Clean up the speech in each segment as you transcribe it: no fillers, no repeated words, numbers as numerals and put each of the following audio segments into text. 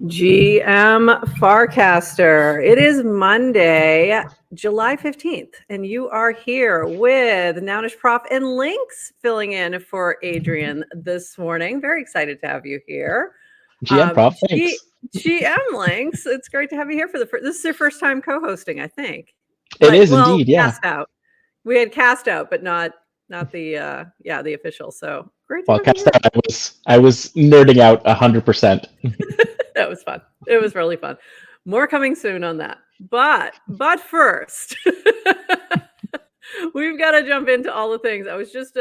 GM Farcaster. It is Monday, July 15th, and you are here with Nounish Prof and Links filling in for Adrian this morning. Very excited to have you here. GM Prof, thanks. GM Links, it's great to have you here for this is your first time co-hosting, I think. It is indeed, yeah. Cast out. We had cast out, but not the the official. So great to Well, have you here. I was nerding out 100%. That was fun. It was really fun. More coming soon on that. But first, we've got to jump into all the things. I was just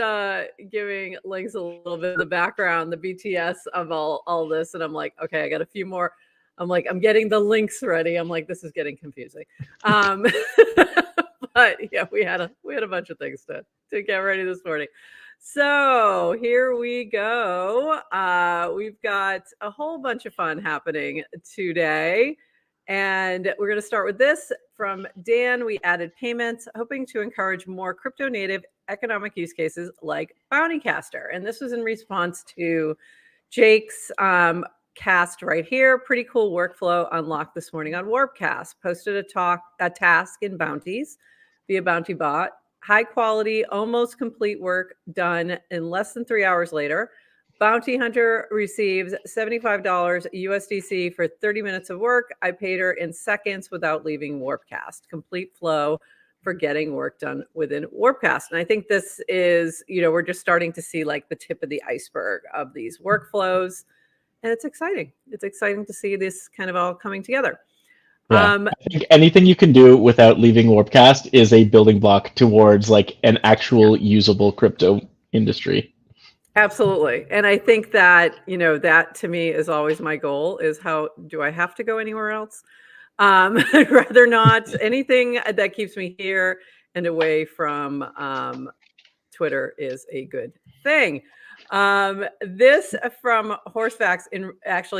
giving Links a little bit of the background, the BTS of all this, and I'm like, okay, I got a few more. I'm like, I'm getting the links ready. I'm like, this is getting confusing. But yeah, we had a bunch of things to get ready this morning. So here we go. We've got a whole bunch of fun happening today. And we're going to start with this from Dan. We added payments, hoping to encourage more crypto native economic use cases like Bountycaster. And this was in response to Jake's cast right here. Pretty cool workflow unlocked this morning on Warpcast. Posted a task in bounties via Bounty Bot. High quality, almost complete work done in less than 3 hours later. Bounty Hunter receives $75 USDC for 30 minutes of work. I paid her in seconds without leaving Warpcast. Complete flow for getting work done within Warpcast. And I think this is, we're just starting to see like the tip of the iceberg of these workflows. And it's exciting. It's exciting to see this kind of all coming together. Yeah. I think anything you can do without leaving Warpcast is a building block towards like an actual usable crypto industry. Absolutely. And I think that, that to me is always my goal is how do I have to go anywhere else? I'd rather not. Anything that keeps me here and away from Twitter is a good thing. This from Horsefacts in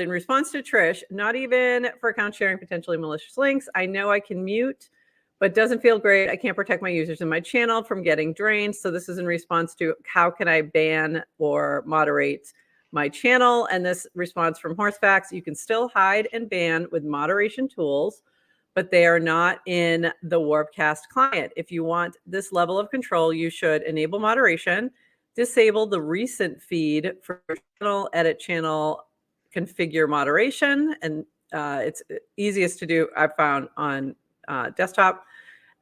response to Trish, not even for account sharing potentially malicious links. I know I can mute, but doesn't feel great. I can't protect my users in my channel from getting drained. So this is in response to how can I ban or moderate my channel? And this response from Horsefacts, you can still hide and ban with moderation tools, but they are not in the Warpcast client. If you want this level of control, you should enable moderation, disable the recent feed for channel, edit channel, configure moderation. And it's easiest to do, I've found, on desktop.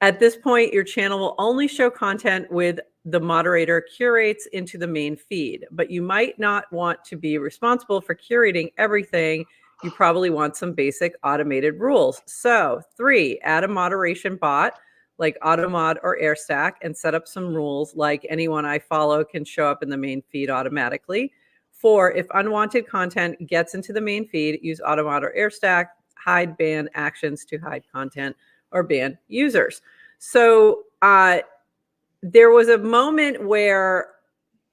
At this point, your channel will only show content with the moderator curates into the main feed, but you might not want to be responsible for curating everything. You probably want some basic automated rules. So 3, add a moderation bot like AutoMod or AirStack and set up some rules like anyone I follow can show up in the main feed automatically. 4, if unwanted content gets into the main feed, use AutoMod or AirStack, hide ban actions to hide content or ban users. So there was a moment where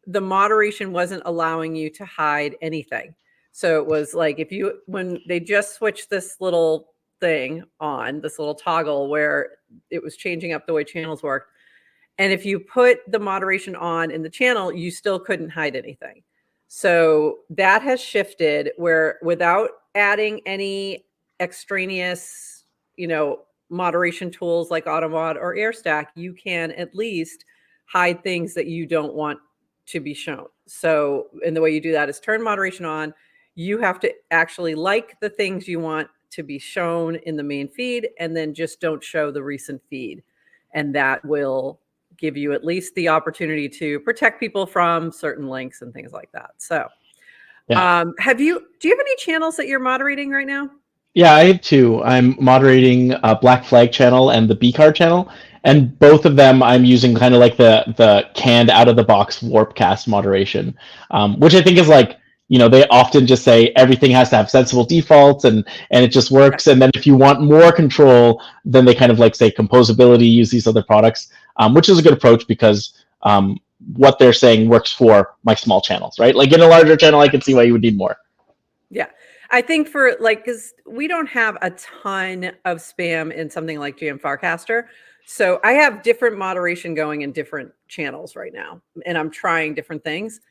the moderation wasn't allowing you to hide anything. So it was like when they just switched this little thing on, this little toggle where it was changing up the way channels worked. And if you put the moderation on in the channel, you still couldn't hide anything. So that has shifted where without adding any extraneous, moderation tools like AutoMod or AirStack, you can at least hide things that you don't want to be shown. So, and the way you do that is turn moderation on. You have to actually like the things you want to be shown in the main feed, and then just don't show the recent feed. And that will give you at least the opportunity to protect people from certain links and things like that. So yeah. do you have any channels that you're moderating right now? Yeah, I have 2. I'm moderating Black Flag channel and the B-Card channel, and both of them I'm using kind of like the canned out-of-the-box Warpcast moderation, which I think is like, they often just say everything has to have sensible defaults and it just works. And then if you want more control, then they kind of like say composability, use these other products, which is a good approach because what they're saying works for my small channels, right? Like in a larger channel, I can see why you would need more. Yeah. I think for because we don't have a ton of spam in something like GM Farcaster. So I have different moderation going in different channels right now, and I'm trying different things.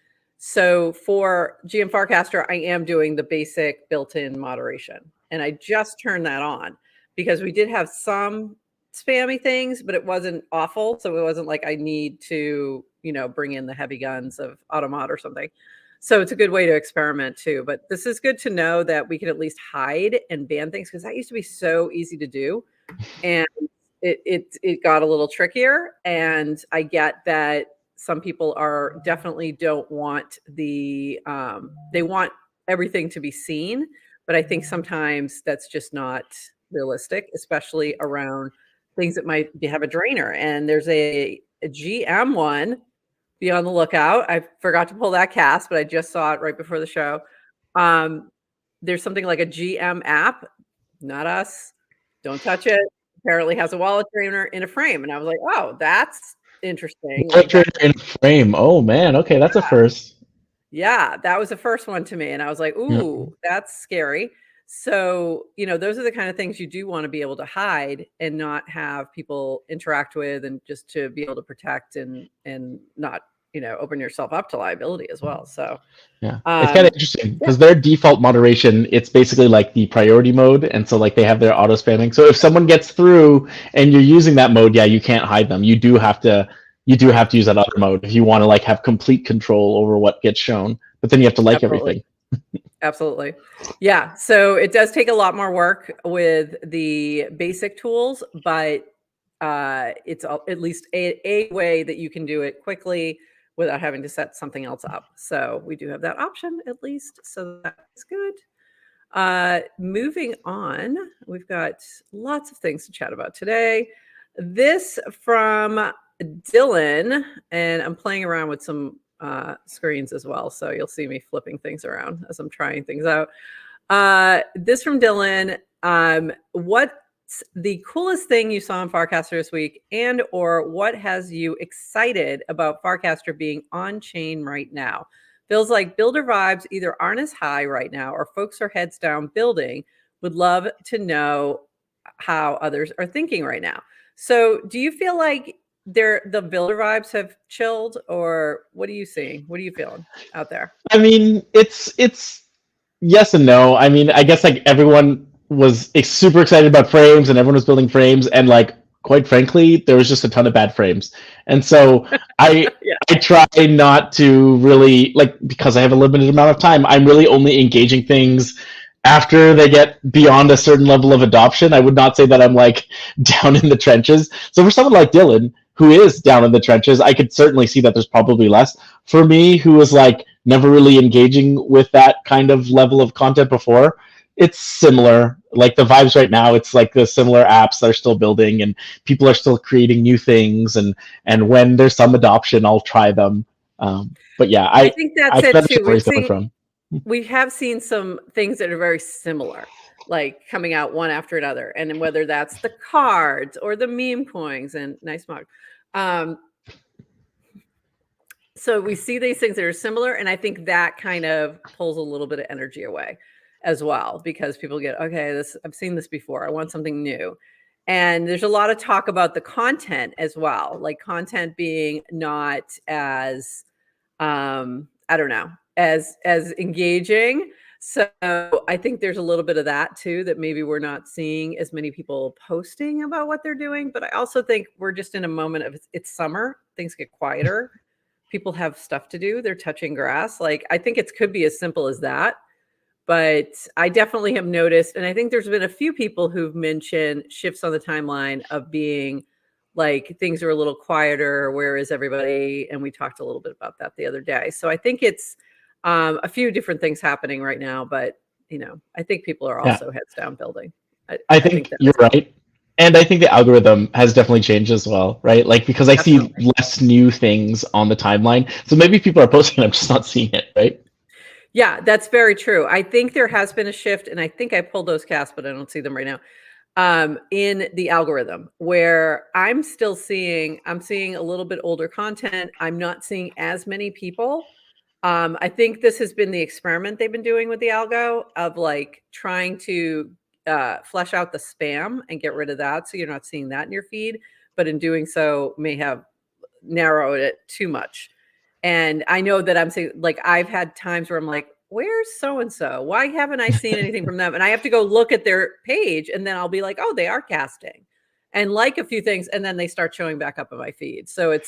So for GM Farcaster, I am doing the basic built-in moderation. And I just turned that on because we did have some spammy things, but it wasn't awful. So it wasn't like I need to, bring in the heavy guns of Automod or something. So it's a good way to experiment too. But this is good to know that we can at least hide and ban things, because that used to be so easy to do. And it got a little trickier. And I get that some people are definitely don't want they want everything to be seen, but I think sometimes that's just not realistic, especially around things that might have a drainer. And there's a GM one. Be on the lookout. I forgot to pull that cast, but I just saw it right before the show. There's something like a GM app, not us. Don't touch it. Apparently has a wallet drainer in a frame. And I was like, oh, that's interesting. Like that. In frame. Oh man. Okay, that's a first. Yeah, that was the first one to me. And I was like, ooh, that's scary. So, those are the kind of things you do want to be able to hide and not have people interact with, and just to be able to protect and not, open yourself up to liability as well. So yeah, it's kind of interesting because their default moderation, it's basically like the priority mode, and so like they have their auto spamming. So if someone gets through and you're using that mode, yeah, you can't hide them. You do have to use that other mode if you want to like have complete control over what gets shown. But then you have to like everything. Absolutely. Yeah. So it does take a lot more work with the basic tools, but it's at least a way that you can do it quickly without having to set something else up. So we do have that option at least. So that's good. Moving on, we've got lots of things to chat about today. This from Dylan, and I'm playing around with some screens as well. So you'll see me flipping things around as I'm trying things out. This from Dylan. What's the coolest thing you saw in Farcaster this week, and or what has you excited about Farcaster being on chain right now? Feels like builder vibes either aren't as high right now, or folks are heads down building. Would love to know how others are thinking right now. So do you feel like the builder vibes have chilled, or what are you seeing? What are you feeling out there? I mean, it's yes and no. I mean, I guess like everyone was super excited about frames, and everyone was building frames, and like quite frankly, there was just a ton of bad frames. And so I try not to really, like, because I have a limited amount of time, I'm really only engaging things after they get beyond a certain level of adoption. I would not say that I'm like down in the trenches. So for someone like Dylan, who is down in the trenches, I could certainly see that there's probably less. For me, who was like never really engaging with that kind of level of content before, it's similar. Like the vibes right now, it's like the similar apps that are still building, and people are still creating new things, and when there's some adoption, I'll try them. But yeah, I think that's it too. We have seen some things that are very similar, like coming out one after another, and whether that's the cards or the meme coins, and nice mug. So we see these things that are similar, and I think that kind of pulls a little bit of energy away as well, because people get, okay, I've seen this before. I want something new. And there's a lot of talk about the content as well, like content being not as I don't know, as engaging. So I think there's a little bit of that too, that maybe we're not seeing as many people posting about what they're doing. But I also think we're just in a moment of it's summer, things get quieter. People have stuff to do. They're touching grass. Like, I think it could be as simple as that. But I definitely have noticed, and I think there's been a few people who've mentioned shifts on the timeline of being like things are a little quieter. Where is everybody? And we talked a little bit about that the other day. So I think it's a few different things happening right now. But, I think people are also heads down building. I think you're right. And I think the algorithm has definitely changed as well, right? Like, because I see less new things on the timeline. So maybe people are posting, I'm just not seeing it, right? Yeah, that's very true. I think there has been a shift, and I think I pulled those casts, but I don't see them right now, in the algorithm, where I'm seeing a little bit older content. I'm not seeing as many people. I think this has been the experiment they've been doing with the algo of like trying to flesh out the spam and get rid of that, so you're not seeing that in your feed. But in doing so, may have narrowed it too much. And I know that I'm saying, like, I've had times where I'm like, where's so and so? Why haven't I seen anything from them? And I have to go look at their page, and then I'll be like, oh, they are casting, and like a few things, and then they start showing back up on my feed. So it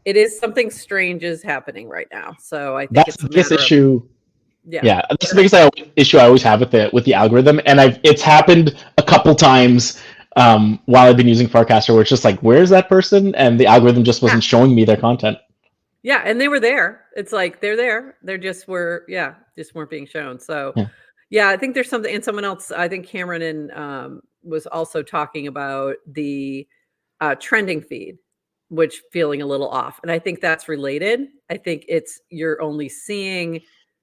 is something strange is happening right now. So I think That's it's the a biggest matter of issue. yeah. Yeah, that's the biggest issue I always have with the algorithm, and it's happened a couple times while I've been using Farcaster, where it's just like, where's that person, and the algorithm just Yeah. wasn't showing me their content. Yeah, and they were there. It's like they're there. They're just just weren't being shown. So Yeah. yeah, I think there's something, and someone else, I think Cameron was also talking about the trending feed, which feeling a little off. And I think that's related. I think it's you're only seeing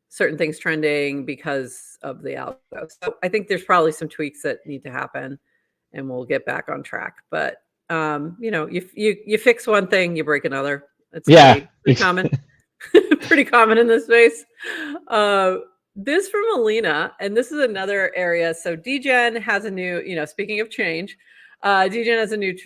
certain things trending because of the algo. So I think there's probably some tweaks that need to happen, and we'll get back on track. But you fix one thing, you break another. It's Yeah. pretty common, pretty common in this space. This from Alina, and this is another area. So DGen has a new, speaking of change, DGen has a new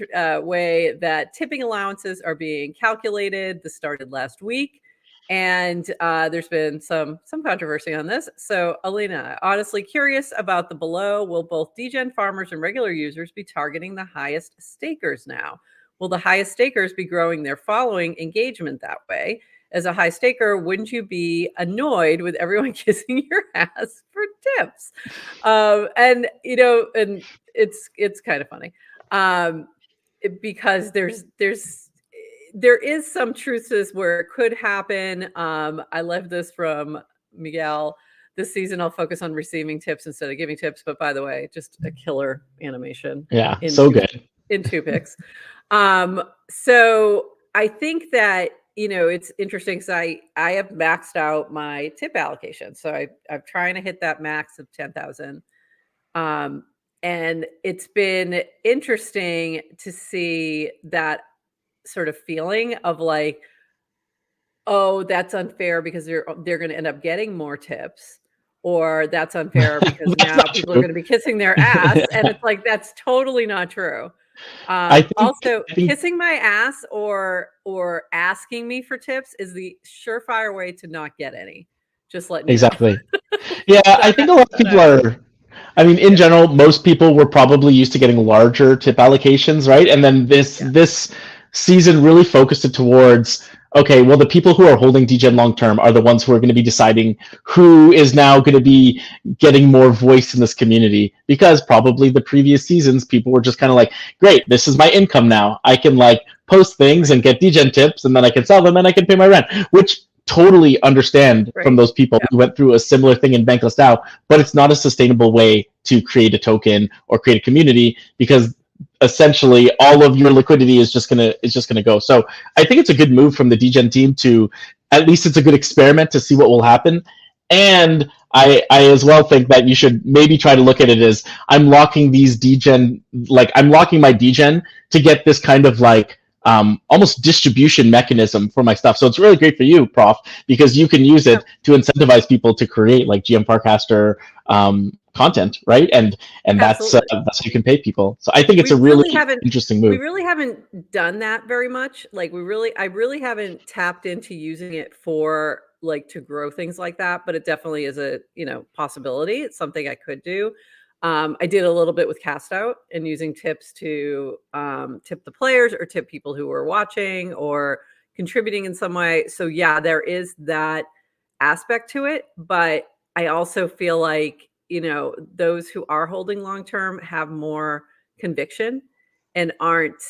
way that tipping allowances are being calculated. This started last week, and there's been some controversy on this. So Alina, honestly curious about the below. Will both DGen farmers and regular users be targeting the highest stakers now? Will the highest stakers be growing their following engagement that way? As a high staker, wouldn't you be annoyed with everyone kissing your ass for tips? And it's kind of funny because there is some truth to this where it could happen. I love this from Miguel. This season, I'll focus on receiving tips instead of giving tips. But by the way, just a killer animation. Yeah, so good. In 2 picks. So I think that, it's interesting because I have maxed out my tip allocation. So I'm trying to hit that max of 10,000. And it's been interesting to see that sort of feeling of like, oh, that's unfair because they're going to end up getting more tips, or that's unfair because now people are going to be kissing their ass. And it's like, that's totally not true. Also, kissing my ass or asking me for tips is the surefire way to not get any. Just letting you know. Yeah, I think a lot of people are. I mean, in general, most people were probably used to getting larger tip allocations, right? And then this season really focused it towards, okay, well, the people who are holding DGen long term are the ones who are going to be deciding who is now going to be getting more voice in this community, because probably the previous seasons people were just kind of like, great, this is my income now. I can like post things and get DGen tips, and then I can sell them and I can pay my rent, which totally understand from those people who went through a similar thing in Bankless DAO, but it's not a sustainable way to create a token or create a community, because essentially all of your liquidity is just gonna go. So I think it's a good move from the DGen team to, at least it's a good experiment to see what will happen. And I as well think that you should maybe try to look at it as, I'm locking these DGen, like I'm locking my DGen to get this kind of like almost distribution mechanism for my stuff. So it's really great for you, Prof, because you can use it to incentivize people to create like GM Farcaster content, right? And that's how you can pay people. So I think it's a really interesting move. We really haven't done that very much. Like I really haven't tapped into using it for like to grow things like that, but it definitely is a possibility. It's something I could do. I did a little bit with Cast Out and using tips to tip the players or tip people who were watching or contributing in some way. So yeah, there is that aspect to it. But I also feel like, those who are holding long term have more conviction and aren't,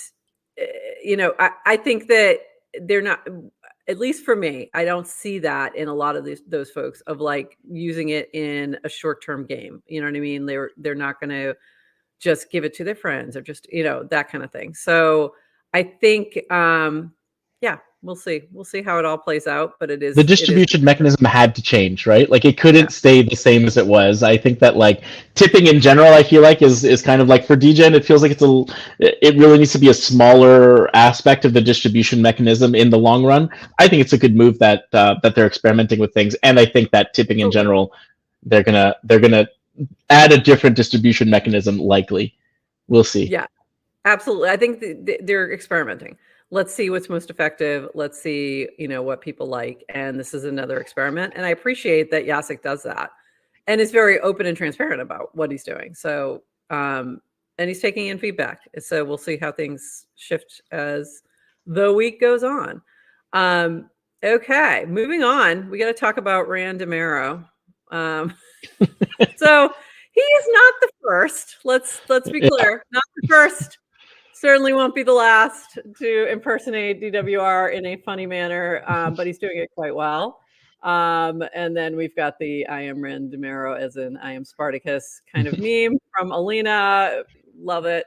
I think that they're not, at least for me, I don't see that in a lot of those folks of like using it in a short-term game. You know what I mean? They're not going to just give it to their friends or just, that kind of thing. So I think, we'll see. We'll see how it all plays out, but it is the distribution mechanism had to change, right? Like it couldn't stay the same as it was. I think that like tipping in general, I feel like is kind of like for DGen, it feels like it really needs to be a smaller aspect of the distribution mechanism in the long run. I think it's a good move that they're experimenting with things, and I think that tipping in general, they're gonna add a different distribution mechanism likely. We'll see. Yeah, absolutely. I think they're experimenting. let's see what's most effective. Let's see, what people like. And this is another experiment. And I appreciate that Jacek does that and is very open and transparent about what he's doing. So, and he's taking in feedback. So we'll see how things shift as the week goes on. Okay, moving on. We got to talk about Rand DeMero. So he is not the first. Let's be clear. Not the first. Certainly won't be the last to impersonate DWR in a funny manner, but he's doing it quite well. And then we've got the I am Rand DeMero as in I am Spartacus kind of meme from Alina. Love it.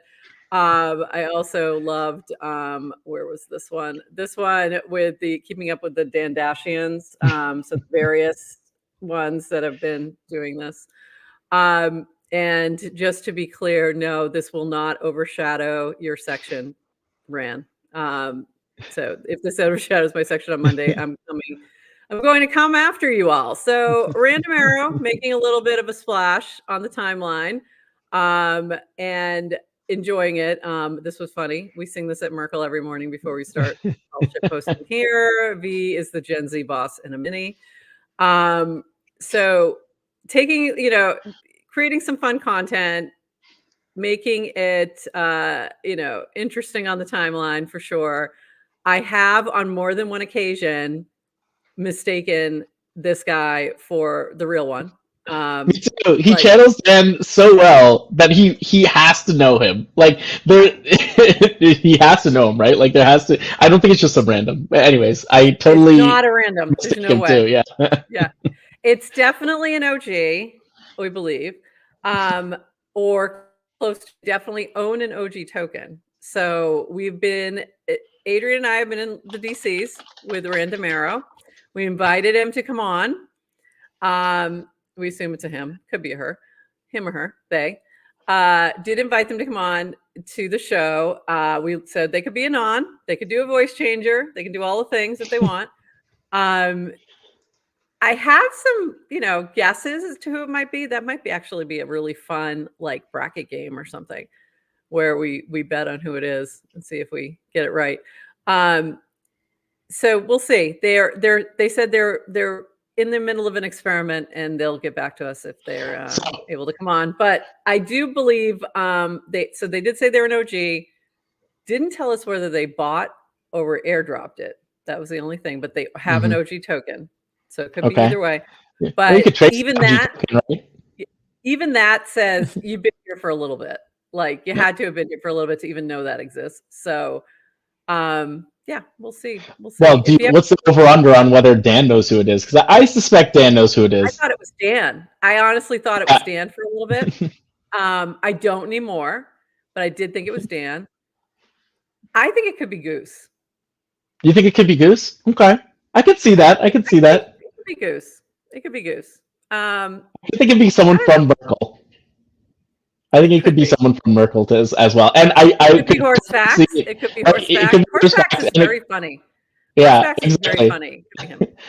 I also loved, where was this one? This one with the Keeping Up with the Dandashians. So various ones that have been doing this. And just to be clear, no, this will not overshadow your section, Ran. So if this overshadows my section on Monday, I'm going to come after you all. So Rand DeMero making a little bit of a splash on the timeline, and enjoying it. This was funny. We sing this at Merkel every morning before we start posting here. V is the Gen Z boss in a mini. So taking, creating some fun content, making it, interesting on the timeline for sure. I have on more than one occasion mistaken this guy for the real one. He channels Dan so well that he has to know him. Like he has to know him, right? Like there has to. I don't think it's just some random. But anywames, I totally it's not a random. There's no way. Too, yeah, yeah, it's definitely an OG. We believe, or close to definitely own an OG token. So Adrian and I have been in the DCs with Rand DeMero. We invited him to come on. We assume it's a him, could be a her, him or her, they. Did invite them to come on to the show. We said they could be they could do a voice changer, they can do all the things that they want. I have some, guesses as to who it might be. That might actually be a really fun like bracket game or something where we bet on who it is and see if we get it right. So we'll see. They said they're in the middle of an experiment and they'll get back to us if they're able to come on. But I do believe they did say they're an OG. Didn't tell us whether they bought or airdropped it. That was the only thing. But they have an OG token. So it could be either way. But even that, token, right? Even that says you've been here for a little bit. Like you had to have been here for a little bit to even know that exists. So, yeah, we'll see. Well, what's the over/under on whether Dan knows who it is? Because I suspect Dan knows who it is. I thought it was Dan. I honestly thought it was Dan for a little bit. I don't anymore, but I did think it was Dan. I think it could be Goose. You think it could be Goose? Okay, I could see that. It could be Goose. It could be Goose. I think it'd be someone from Merkel. I think it could be someone from Merkel as well. And it could be Horse Facts. It could be Horse Facts. Horse Facts is very funny. Yeah, exactly. Very funny.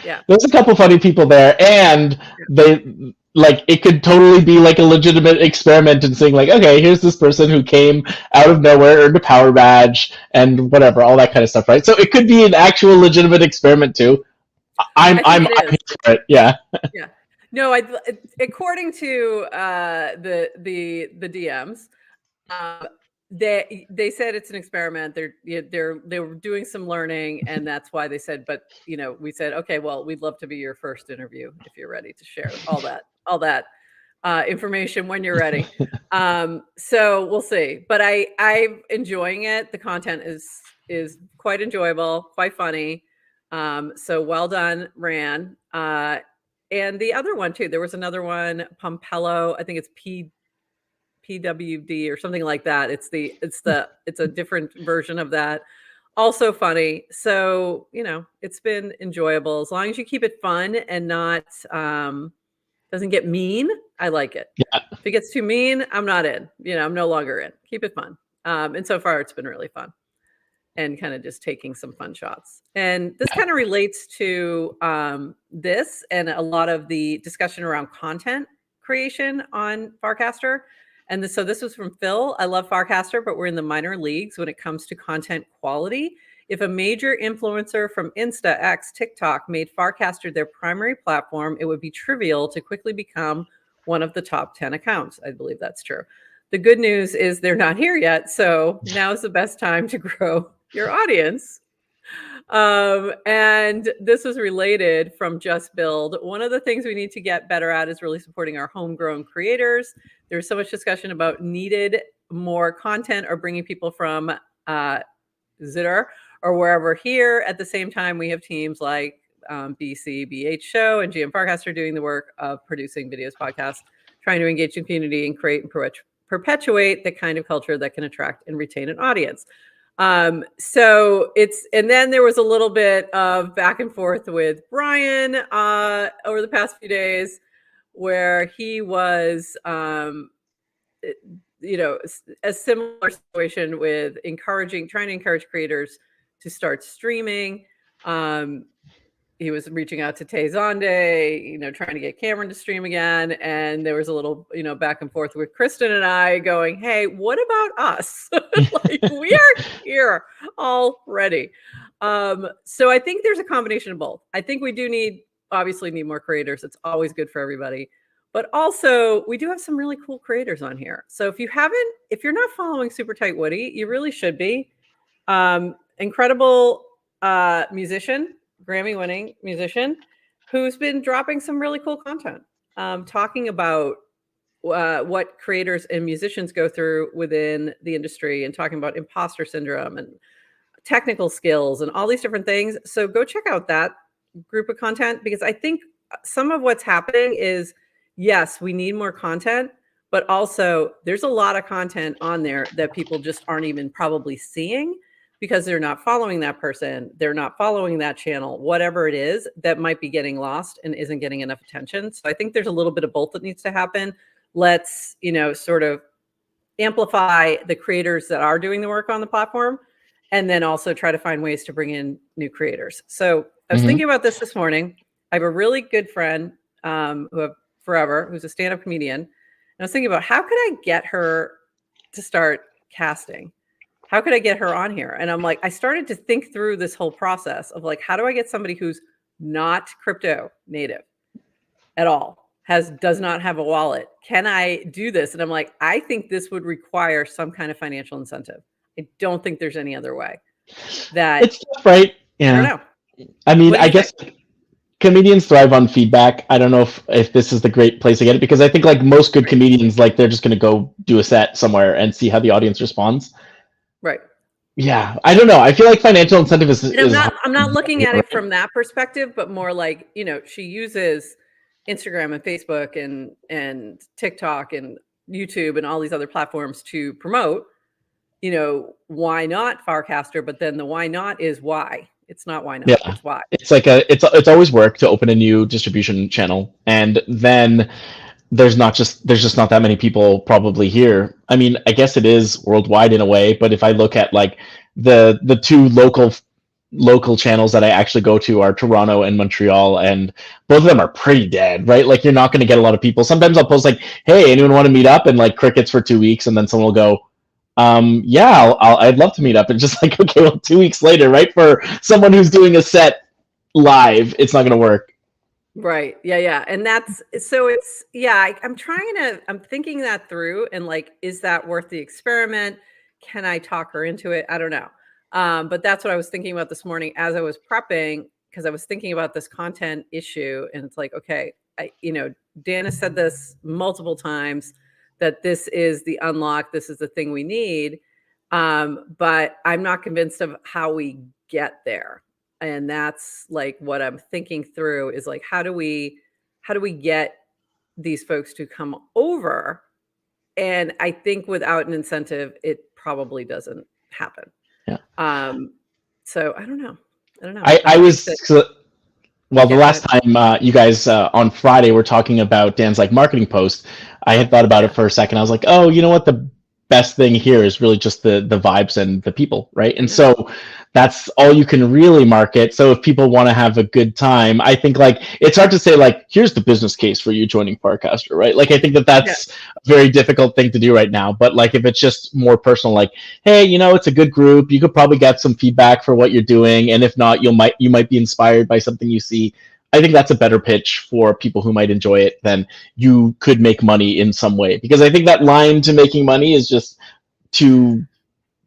Yeah. There's a couple funny people there, and it could totally be like a legitimate experiment and saying like, okay, here's this person who came out of nowhere, earned a power badge, and whatever, all that kind of stuff, right? So it could be an actual legitimate experiment too. I'm here for it. Yeah. Yeah. No, according to the DMs, they said it's an experiment. They were doing some learning, and that's why they said. But we said, okay, well, we'd love to be your first interview if you're ready to share all that information when you're ready. So we'll see. But I'm enjoying it. The content is quite enjoyable, quite funny. So well done, Ran. And the other one too, there was another one, Pompello. I think it's PWD or something like that. It's a different version of that. Also funny. So, it's been enjoyable. As long as you keep it fun and not doesn't get mean, I like it. Yeah. If it gets too mean, I'm not in. I'm no longer in. Keep it fun. And so far it's been really fun. And kind of just taking some fun shots. And this kind of relates to this and a lot of the discussion around content creation on Farcaster. And so this was from Phil. I love Farcaster, but we're in the minor leagues when it comes to content quality. If a major influencer from Insta, X, TikTok made Farcaster their primary platform, it would be trivial to quickly become one of the top 10 accounts. I believe that's true. The good news is they're not here yet, so now's the best time to grow your audience. And this was related from Just Build. One of the things we need to get better at is really supporting our homegrown creators. There's so much discussion about needed more content or bringing people from Zitter or wherever here. At the same time, we have teams like BCBH Show and GM Farcaster doing the work of producing videos, podcasts, trying to engage the community and create and perpetuate the kind of culture that can attract and retain an audience. So it's, and then there was a little bit of back and forth with Brian over the past few days where he was, you know, a similar situation with trying to encourage creators to start streaming. He was reaching out to Tay Zonde, you know, trying to get Cameron to stream again. And there was a little, you know, back and forth with Kristen and I going, hey, what about us? Like, we are here already. So I think there's a combination of both. I think we do obviously need more creators. It's always good for everybody. But also, we do have some really cool creators on here. So if you're not following Super Tight Woody, you really should be. Incredible musician, Grammy-winning musician, who's been dropping some really cool content, talking about what creators and musicians go through within the industry and talking about imposter syndrome and technical skills and all these different things. So go check out that group of content, because I think some of what's happening is, yes, we need more content, but also there's a lot of content on there that people just aren't even probably seeing because they're not following that person. They're not following that channel, whatever it is that might be getting lost and isn't getting enough attention. So I think there's a little bit of both that needs to happen. Let's, you know, sort of amplify the creators that are doing the work on the platform, and then also try to find ways to bring in new creators. So I was thinking about this morning. I have a really good friend who I've forever, who's a stand-up comedian. And I was thinking about, how could I get her to start casting? How could I get her on here? And I'm like, I started to think through this whole process of like, how do I get somebody who's not crypto native at all, does not have a wallet? Can I do this? And I'm like, I think this would require some kind of financial incentive. I don't think there's any other way. It's tough, right? Yeah. I don't know. I mean, I guess comedians thrive on feedback. I don't know if this is the great place to get it, because I think like most good comedians, like they're just going to go do a set somewhere and see how the audience responds. Right. Yeah, I don't know. I feel like financial incentive is. I'm not looking at it from that perspective, but more like, you know, she uses Instagram and Facebook and TikTok and YouTube and all these other platforms to promote. You know, why not Farcaster? But then the why not is why. It's not why not. Yeah. It's why. It's like it's always work to open a new distribution channel, and then there's just not that many people probably here. I mean, I guess it is worldwide in a way, but if I look at like the two local channels that I actually go to are Toronto and Montreal, and both of them are pretty dead, right? Like you're not going to get a lot of people. Sometimes I'll post like, hey, anyone want to meet up? And like crickets for 2 weeks, and then someone will go, yeah, I'd love to meet up. And just like, okay, well, 2 weeks later, right? For someone who's doing a set live, it's not going to work. Right. Yeah. And I'm thinking that through, and like, is that worth the experiment? Can I talk her into it? I don't know. But that's what I was thinking about this morning as I was prepping, because I was thinking about this content issue, and it's like, okay, Dan has said this multiple times, that this is the unlock. This is the thing we need. But I'm not convinced of how we get there. And that's like what I'm thinking through is like, how do we get these folks to come over? And I think without an incentive, it probably doesn't happen. Yeah. So I don't know. The last time you guys on Friday were talking about Dan's like marketing post, I had thought about it for a second. I was like, oh, you know what? best thing here is really just the vibes and the people, right? And Yeah. so that's all you can really market. So if people want to have a good time, I think like it's hard to say like here's the business case for you joining Farcaster, right? Like I think that that's a very difficult thing to do right now. But like if it's just more personal, like hey, you know, it's a good group, you could probably get some feedback for what you're doing, and if not, you might be inspired by something you see. I think that's a better pitch for people who might enjoy it than you could make money in some way, because I think that line to making money is just too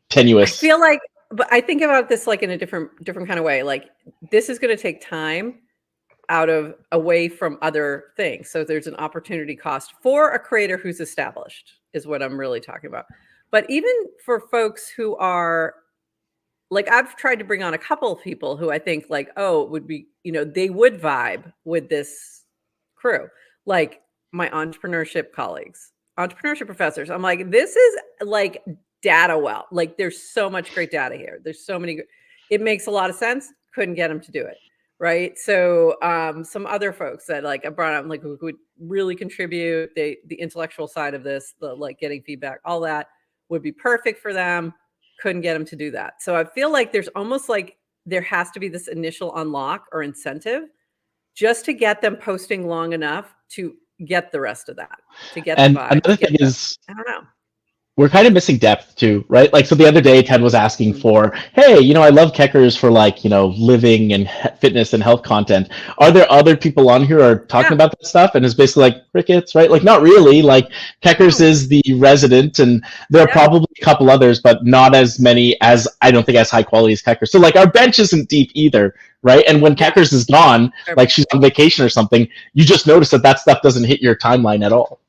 tenuous. I feel like, but I think about this like in a different kind of way. Like this is going to take time away from other things. So there's an opportunity cost for a creator who's established is what I'm really talking about. But even for folks who are like, I've tried to bring on a couple of people who I think like, oh, it would be, you know, they would vibe with this crew, like my entrepreneurship colleagues, entrepreneurship professors. I'm like, this is like data well. Like there's so much great data here. There's so many, it makes a lot of sense. Couldn't get them to do it. Right. So some other folks that like I brought up, like who would really contribute the intellectual side of this, the like getting feedback, all that would be perfect for them. Couldn't get them to do that. So I feel like there's almost like there has to be this initial unlock or incentive just to get them posting long enough to get the rest of that, to get and the vibe. Another thing is, I don't know. We're kind of missing depth too, right? Like, so the other day, Ted was asking for, hey, you know, I love Keckers for like, you know, living and fitness and health content. Are there other people on here who are talking about that stuff? And it's basically like crickets, right? Like, not really. Like, Keckers is the resident, and there are probably a couple others, but not as many as, I don't think, as high quality as Keckers. So like, our bench isn't deep either, right? And when Keckers is gone, like she's on vacation or something, you just notice that stuff doesn't hit your timeline at all.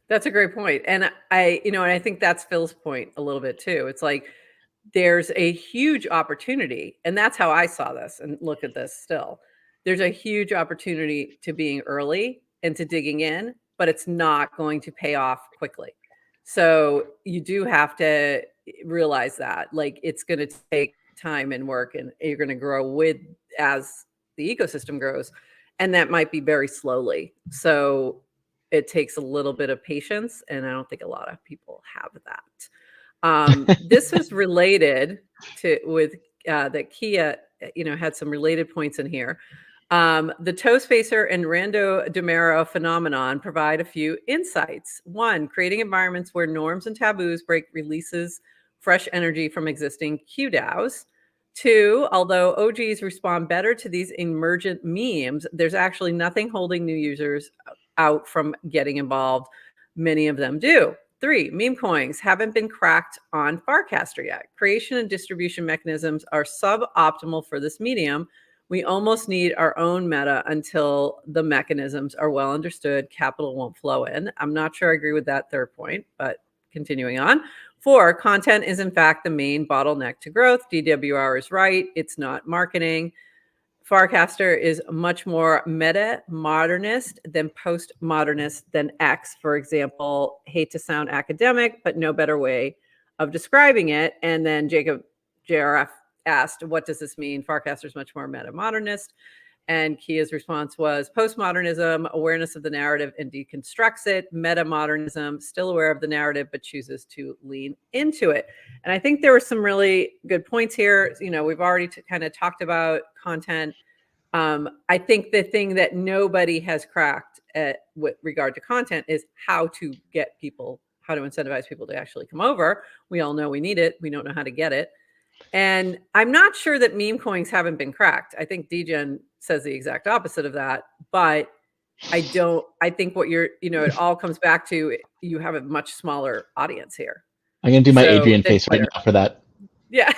That's a great point. And and I think that's Phil's point a little bit too. It's like there's a huge opportunity, and that's how I saw this and look at this still. There's a huge opportunity to being early and to digging in, but it's not going to pay off quickly. So you do have to realize that like it's going to take time and work, and you're going to grow with as the ecosystem grows, and that might be very slowly. So it takes a little bit of patience, and I don't think a lot of people have that. This was related with that Kia, you know, had some related points in here. The toe spacer and rando demero phenomenon provide a few insights. One, creating environments where norms and taboos break releases fresh energy from existing QDAOs. Two, although OGs respond better to these emergent memes, there's actually nothing holding new users out from getting involved. Many of them do. Three, meme coins haven't been cracked on Farcaster yet. Creation and distribution mechanisms are suboptimal for this medium. We almost need our own meta until the mechanisms are well understood. Capital won't flow in. I'm not sure I agree with that third point, but continuing on. Four, content is in fact the main bottleneck to growth. DWR is right. It's not marketing. Farcaster is much more meta-modernist than post-modernist than X, for example. Hate to sound academic, but no better way of describing it. And then Jacob JRF asked, what does this mean? Farcaster is much more meta-modernist. And Kia's response was postmodernism, awareness of the narrative and deconstructs it. Meta-modernism, still aware of the narrative, but chooses to lean into it. And I think there were some really good points here. You know, we've already kind of talked about content. I think the thing that nobody has cracked with regard to content is how to get people, how to incentivize people to actually come over. We all know we need it. We don't know how to get it. And I'm not sure that meme coins haven't been cracked. I think DGen says the exact opposite of that. But I think what you're, you know, it all comes back to you have a much smaller audience here. I'm going to do my Adrian face right now for that. Yeah.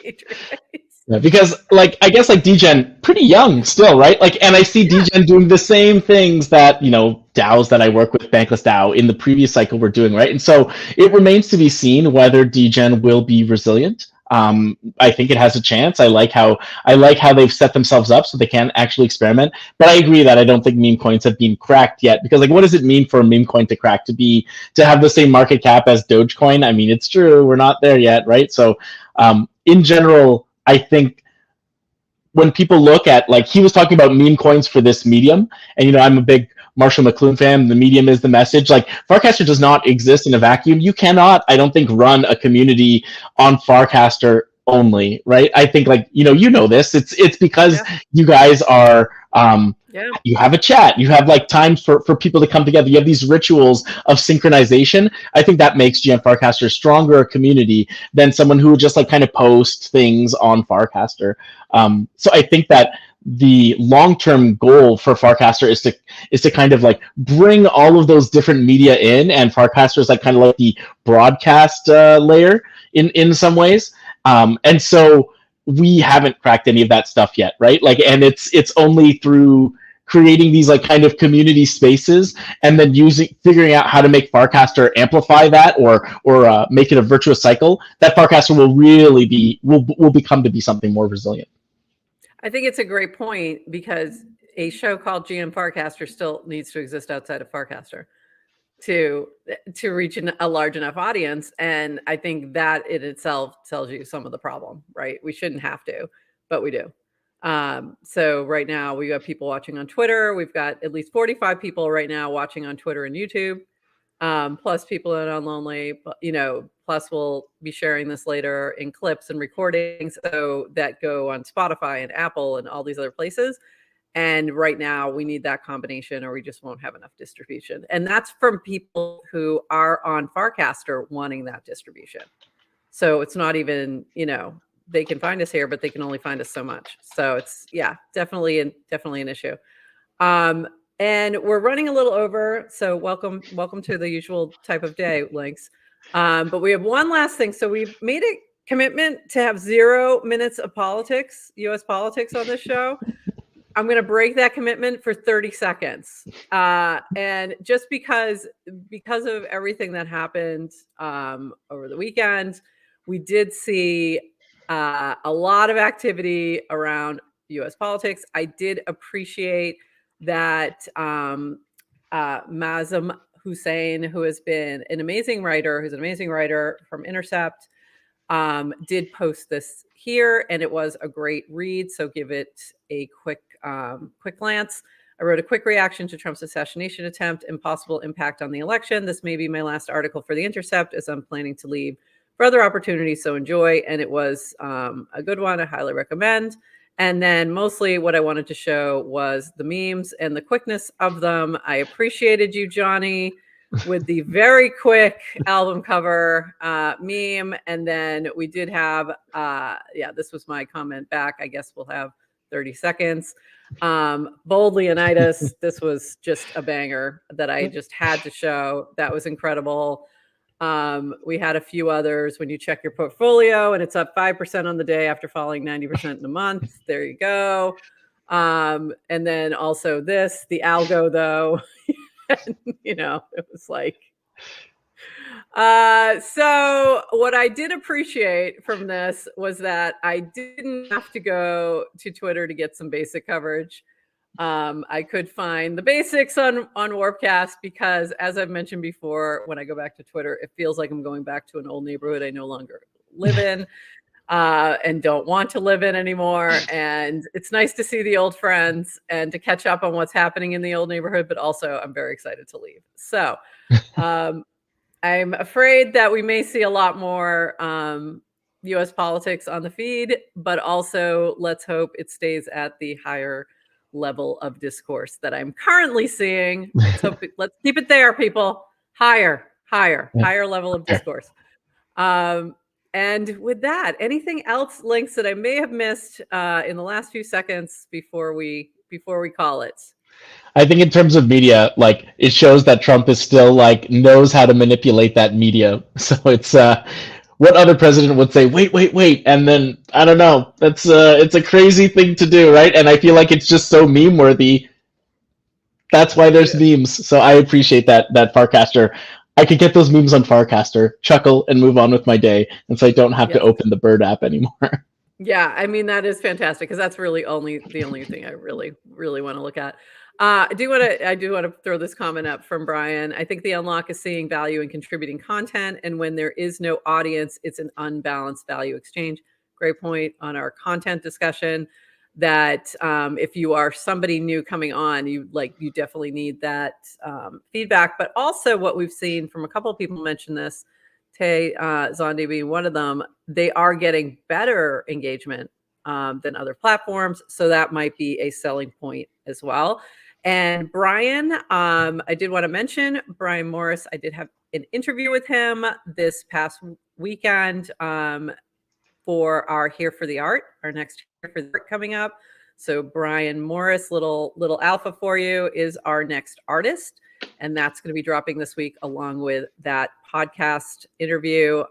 Adrian face. Yeah, because like I guess like DGen pretty young still, right? Like, and I see DGen doing the same things that, you know, DAOs that I work with, Bankless DAO, in the previous cycle were doing, right? And so it remains to be seen whether DGen will be resilient. I think it has a chance. I like how they've set themselves up so they can actually experiment. But I agree that I don't think meme coins have been cracked yet, because like, what does it mean for a meme coin to crack, to have the same market cap as Dogecoin? I mean, it's true, we're not there yet, right? So in general, I think when people look at, like, he was talking about meme coins for this medium, and, you know, I'm a big Marshall McLuhan fan, the medium is the message. Like Farcaster does not exist in a vacuum. You cannot, I don't think, run a community on Farcaster only, right? I think like you know this. It's because you guys are you have a chat, you have like times for people to come together, you have these rituals of synchronization. I think that makes GM Farcaster stronger a community than someone who would just like kind of post things on Farcaster. So I think that the long-term goal for Farcaster is to kind of like bring all of those different media in, and Farcaster is like kind of like the broadcast layer in some ways. And so we haven't cracked any of that stuff yet, right? Like, and it's only through creating these like kind of community spaces and then figuring out how to make Farcaster amplify that or make it a virtuous cycle that Farcaster will really will become to be something more resilient. I think it's a great point, because a show called GM Farcaster still needs to exist outside of Farcaster to reach a large enough audience. And I think that in itself tells you some of the problem, right? We shouldn't have to, but we do. So right now we got people watching on Twitter. We've got at least 45 people right now watching on Twitter and YouTube, plus people on Lonely, plus we'll be sharing this later in clips and recordings so that go on Spotify and Apple and all these other places. And right now we need that combination or we just won't have enough distribution. And that's from people who are on Farcaster wanting that distribution. So it's not even, they can find us here, but they can only find us so much. So it's, definitely an issue. And we're running a little over. So welcome to the usual type of day, Links. But we have one last thing. So we've made a commitment to have 0 minutes of politics, US politics on this show. I'm going to break that commitment for 30 seconds. And just because of everything that happened over the weekend, we did see a lot of activity around US politics. I did appreciate that Mazam Hussein, who has been an amazing writer from Intercept, did post this here, and it was a great read. So give it a quick glance. I wrote a quick reaction to Trump's assassination attempt and possible impact on the election. This may be my last article for The Intercept, as I'm planning to leave for other opportunities. So enjoy. And it was a good one. I highly recommend. And then mostly what I wanted to show was the memes and the quickness of them. I appreciated you, Johnny, with the very quick album cover meme. And then we did have, this was my comment back. I guess we'll have 30 seconds. Bold Leonidas, this was just a banger that I just had to show. That was incredible. We had a few others. When you check your portfolio and it's up 5% on the day after falling 90% in a month, there you go. And then also this, the algo though, it was like, so what I did appreciate from this was that I didn't have to go to Twitter to get some basic coverage. I could find the basics on Warpcast because, as I've mentioned before, when I go back to Twitter, it feels like I'm going back to an old neighborhood I no longer live in and don't want to live in anymore. And it's nice to see the old friends and to catch up on what's happening in the old neighborhood, but also I'm very excited to leave. So I'm afraid that we may see a lot more US politics on the feed, but also let's hope it stays at the higher level of discourse that I'm currently seeing. Let's keep it there, people. Higher level of discourse. And with that, anything else, Links, that I may have missed in the last few seconds before we call it? I think in terms of media, like it shows that Trump is still like knows how to manipulate that media. So it's what other president would say, wait, and then I don't know. That's it's a crazy thing to do, right? And I feel like it's just so meme worthy. That's why there's memes. So I appreciate that Farcaster. I could get those memes on Farcaster, chuckle, and move on with my day, and so I don't have to open the Bird app anymore. Yeah, I mean that is fantastic because that's really the only thing I really want to look at. I do want to throw this comment up from Brian. I think the unlock is seeing value in contributing content, and when there is no audience, it's an unbalanced value exchange. Great point on our content discussion. that if you are somebody new coming on, you definitely need that feedback. But also what we've seen from a couple of people mention this, Tay Zondi being one of them, they are getting better engagement than other platforms. So that might be a selling point as well. And Brian, I did want to mention Brian Morris. I did have an interview with him this past weekend for our Here for the Art, our next Here for the Art coming up. So Brian Morris, little alpha for you, is our next artist. And that's going to be dropping this week along with that podcast interview,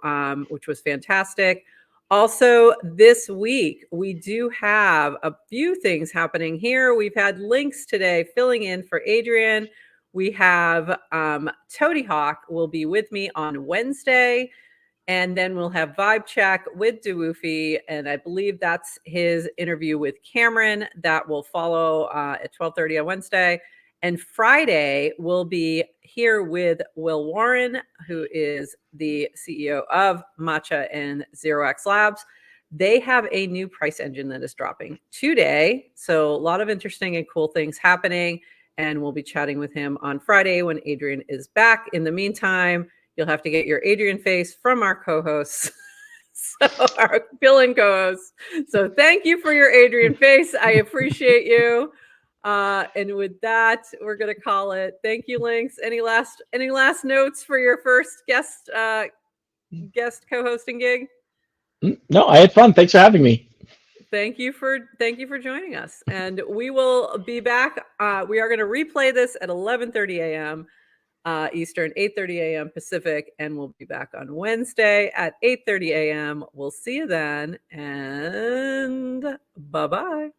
which was fantastic. Also, this week, we do have a few things happening here. We've had links today filling in for Adrian. We have Toady Hawk will be with me on Wednesday. And then we'll have Vibe Check with Dewoofi, and I believe that's his interview with Cameron that will follow at 12:30 on Wednesday. And Friday, we'll be here with Will Warren, who is the CEO of Matcha and Zero X Labs. They have a new price engine that is dropping today. So a lot of interesting and cool things happening. And we'll be chatting with him on Friday when Adrian is back. In the meantime, you'll have to get your Adrian face from our co-hosts, so our fill-in co-hosts. So thank you for your Adrian face. I appreciate you. And with that, we're going to call it. Thank you, Lynx. Any last notes for your first guest co-hosting gig? No, I had fun. Thanks for having me. Thank you for joining us. And we will be back. We are going to replay this at 11:30 a.m. Eastern, 8:30 a.m. Pacific, and we'll be back on Wednesday at 8:30 a.m. We'll see you then, and bye-bye.